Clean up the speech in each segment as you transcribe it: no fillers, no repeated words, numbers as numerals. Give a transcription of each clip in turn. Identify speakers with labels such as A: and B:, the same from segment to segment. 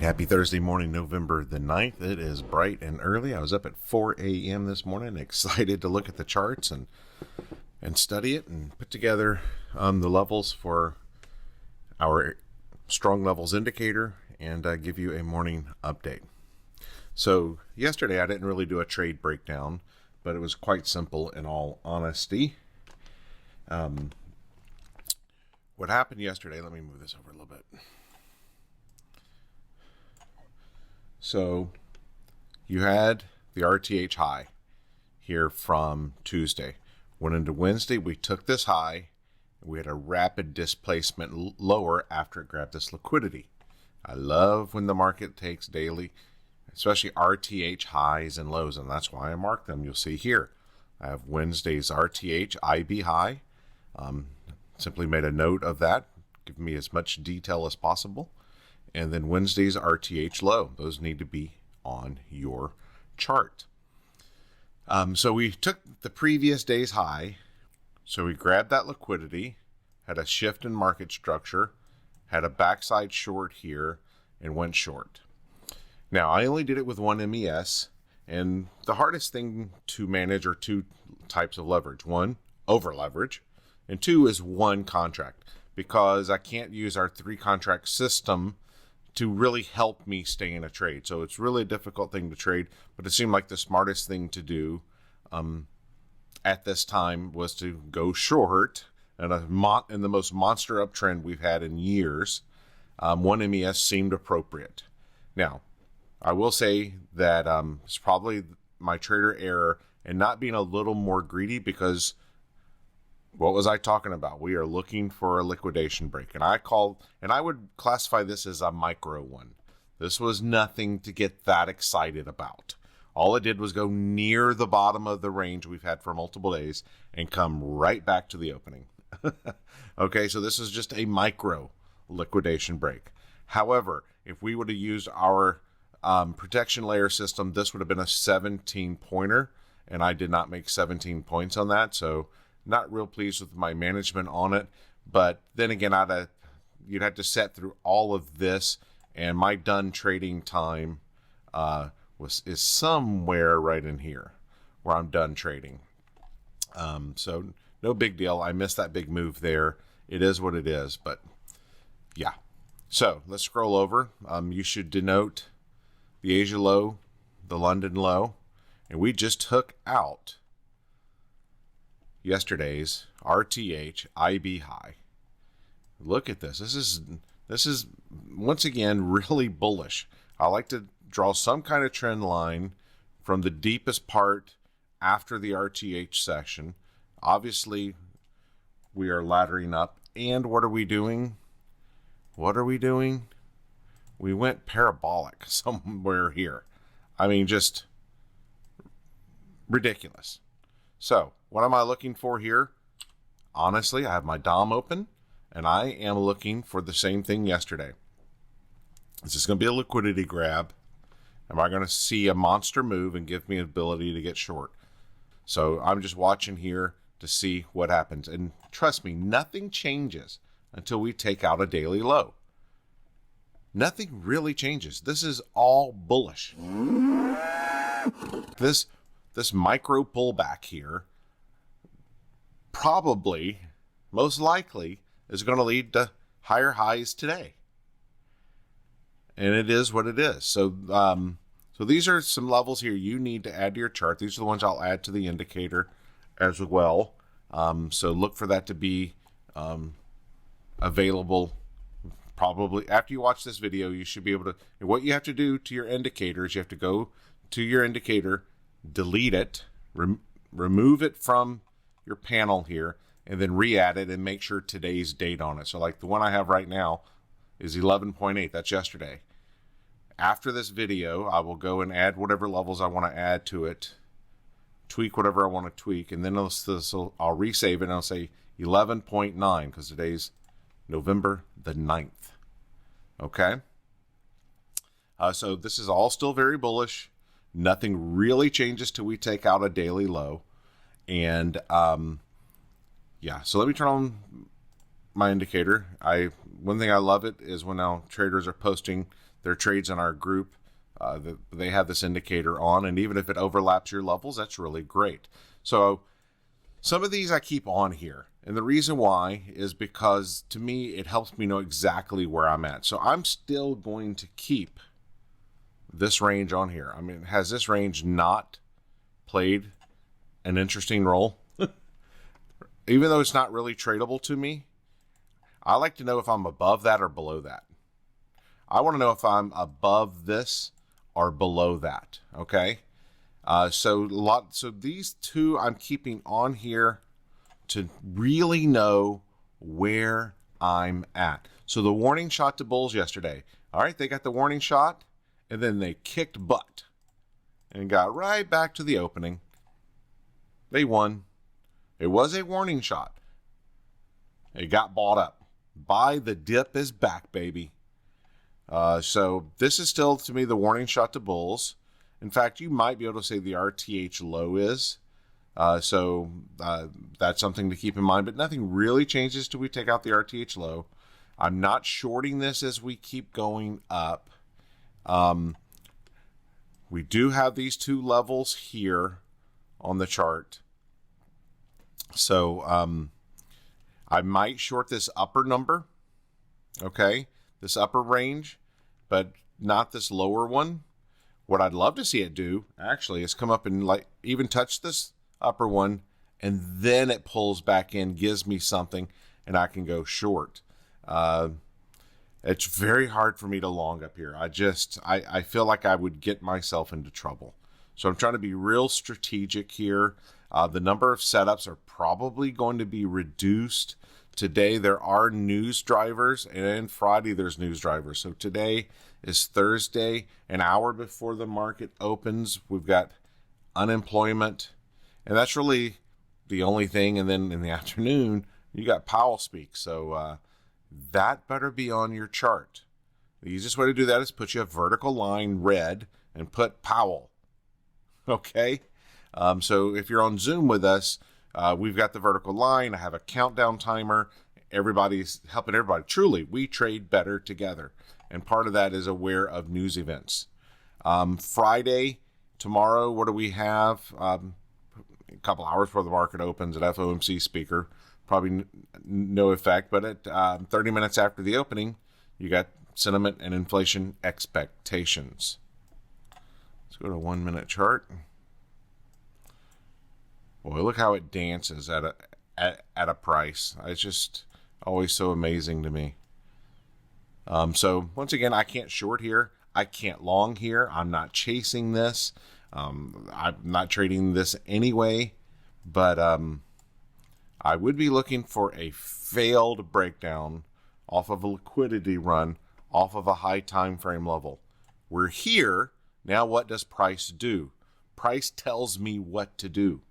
A: happy Thursday morning, November the 9th. It is bright and early. I was up at 4 a.m. this morning, excited to look at the charts and study it and put together the levels for our strong levels indicator and give you a morning update. So yesterday I didn't really do a trade breakdown, but it was quite simple in all honesty. What happened yesterday, let me move this over a little bit. So you had the RTH high here from Tuesday. Went into Wednesday, we took this high. We had a rapid displacement lower after it grabbed this liquidity. I love when the market takes daily, especially RTH highs and lows, and that's why I marked them. You'll see here. I have Wednesday's RTH IB high. Simply made a note of that, give me as much detail as possible. And then Wednesday's RTH low. Those need to be on your chart. So we took the previous day's high. So we grabbed that liquidity, had a shift in market structure, had a backside short here, and went short. Now, I only did it with one MES, and the hardest thing to manage are two types of leverage. One, over leverage, and two is one contract, because I can't use our 3-contract system to really help me stay in a trade. So it's really a difficult thing to trade, but it seemed like the smartest thing to do at this time was to go short in the most monster uptrend we've had in years. One MES seemed appropriate. Now, I will say that it's probably my trader error in not being a little more greedy, because what was I talking about? We are looking for a liquidation break. And I would classify this as a micro one. This was nothing to get that excited about. All it did was go near the bottom of the range we've had for multiple days and come right back to the opening. Okay, so this is just a micro liquidation break. However, if we would have used our protection layer system, this would have been a 17-pointer, and I did not make 17 points on that. So not real pleased with my management on it, but then again, you'd have to set through all of this, and my done trading time is somewhere right in here where I'm done trading. So no big deal. I missed that big move there. It is what it is, but yeah. So let's scroll over. You should denote the Asia low, the London low, and we just took out yesterday's RTH IB high. Look at this. This is once again really bullish. I like to draw some kind of trend line from the deepest part after the RTH session. Obviously, we are laddering up. And what are we doing? What are we doing? We went parabolic somewhere here. I mean, just ridiculous. So, what am I looking for here? Honestly, I have my DOM open, and I am looking for the same thing yesterday. Is this going to be a liquidity grab? Am I going to see a monster move and give me an ability to get short? So I'm just watching here to see what happens. And trust me, nothing changes until we take out a daily low. Nothing really changes. This is all bullish. This micro pullback here probably, most likely, is going to lead to higher highs today. And it is what it is. So so these are some levels here you need to add to your chart. These are the ones I'll add to the indicator as well. So look for that to be available. Probably after you watch this video, you should be able to, what you have to do to your indicator is you have to go to your indicator, delete it, remove it from your panel here, and then re-add it and make sure today's date on it. So like the one I have right now is 11.8. That's yesterday. After this video, I will go and add whatever levels I want to add to it, tweak whatever I want to tweak, and then I'll resave it and I'll say 11.9 because today's November the 9th. Okay? So this is all still very bullish. Nothing really changes till we take out a daily low. And yeah, so let me turn on my indicator. One thing I love it is when now traders are posting their trades in our group, they have this indicator on, and even if it overlaps your levels, that's really great. So some of these I keep on here, and the reason why is because to me it helps me know exactly where I'm at. So I'm still going to keep this range on here. I mean, has this range not played an interesting role? Even though it's not really tradable to me, I like to know if I'm above that or below that. I want to know if I'm above this or below that. Okay. So these two I'm keeping on here to really know where I'm at. So the warning shot to bulls yesterday. All right, they got the warning shot, and then they kicked butt and got right back to the opening. They won. It was a warning shot. It got bought up. Buy the dip is back, baby. So this is still, to me, the warning shot to bulls. In fact, you might be able to say the RTH low is. So that's something to keep in mind. But nothing really changes till we take out the RTH low. I'm not shorting this as we keep going up. We do have these two levels here on the chart. So I might short this upper number, okay, this upper range, but not this lower one. What I'd love to see it do, actually, is come up and like even touch this upper one, and then it pulls back in, gives me something, and I can go short. It's very hard for me to long up here. I feel like I would get myself into trouble. So I'm trying to be real strategic here. The number of setups are probably going to be reduced. Today there are news drivers, and Friday there's news drivers. So today is Thursday, an hour before the market opens. We've got unemployment, and that's really the only thing. And then in the afternoon, you got Powell speak. So that better be on your chart. The easiest way to do that is put you a vertical line red and put Powell. Okay? So if you're on Zoom with us, we've got the vertical line. I have a countdown timer. Everybody's helping everybody. Truly, we trade better together. And part of that is aware of news events. Friday, tomorrow, what do we have? A couple hours before the market opens, an FOMC speaker. Probably no effect, but at 30 minutes after the opening, you got sentiment and inflation expectations. Let's go to a 1 minute chart. Boy, look how it dances at a price. It's just always so amazing to me. So once again, I can't short here. I can't long here. I'm not chasing this. I'm not trading this anyway, but I would be looking for a failed breakdown off of a liquidity run, off of a high time frame level. We're here. Now what does price do? Price tells me what to do.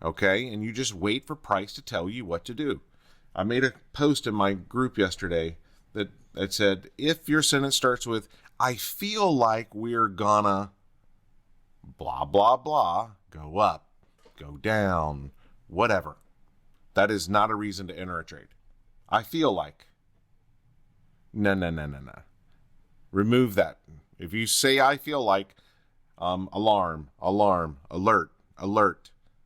A: Okay, and you just wait for price to tell you what to do. I made a post in my group yesterday that said, if your sentence starts with, I feel like we're gonna blah, blah, blah, go up, go down, whatever. That is not a reason to enter a trade. I feel like. No. Remove that. If you say I feel like, alarm, alert.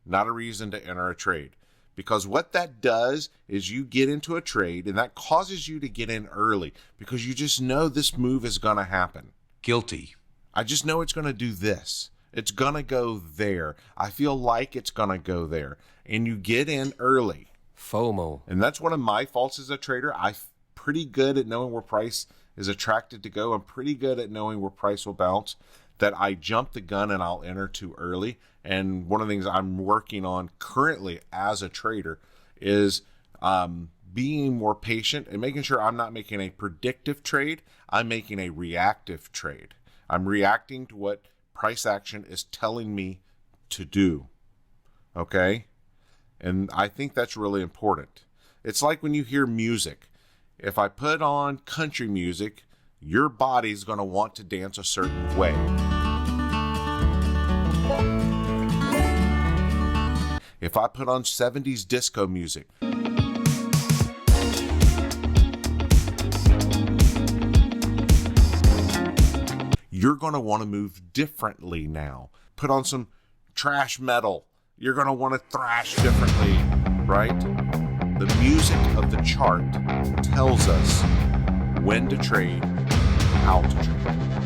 A: Not a reason to enter a trade. Because what that does is you get into a trade, and that causes you to get in early because you just know this move is going to happen.
B: Guilty.
A: I just know it's going to do this. It's going to go there. I feel like it's going to go there. And you get in early.
B: FOMO.
A: And that's one of my faults as a trader. I'm pretty good at knowing where price is attracted to go. I'm pretty good at knowing where price will bounce, that I jump the gun and I'll enter too early. And one of the things I'm working on currently as a trader is being more patient and making sure I'm not making a predictive trade. I'm making a reactive trade. I'm reacting to what price action is telling me to do. Okay? And I think that's really important. It's like when you hear music. If I put on country music, your body's going to want to dance a certain way. If I put on 70s disco music, you're going to want to move differently now. Put on some trash metal. You're going to want to thrash differently, right? The music of the chart tells us when to trade, how to trade.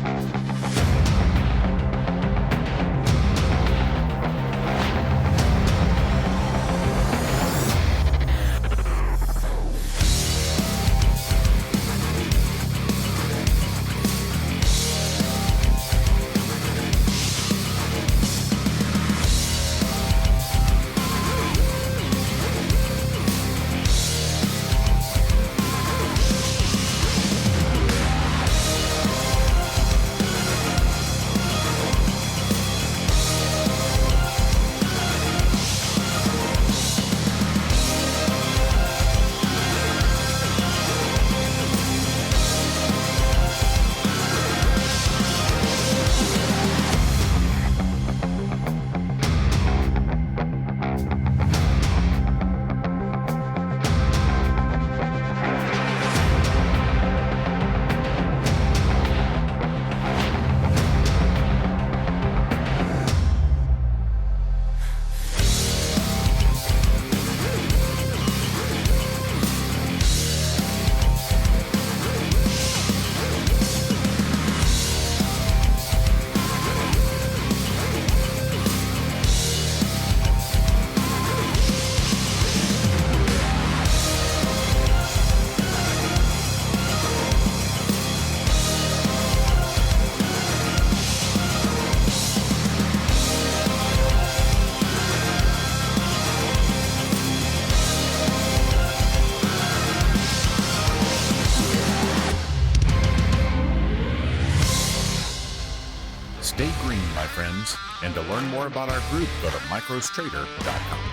B: Stay green, my friends, and to learn more about our group, go to microstrader.com.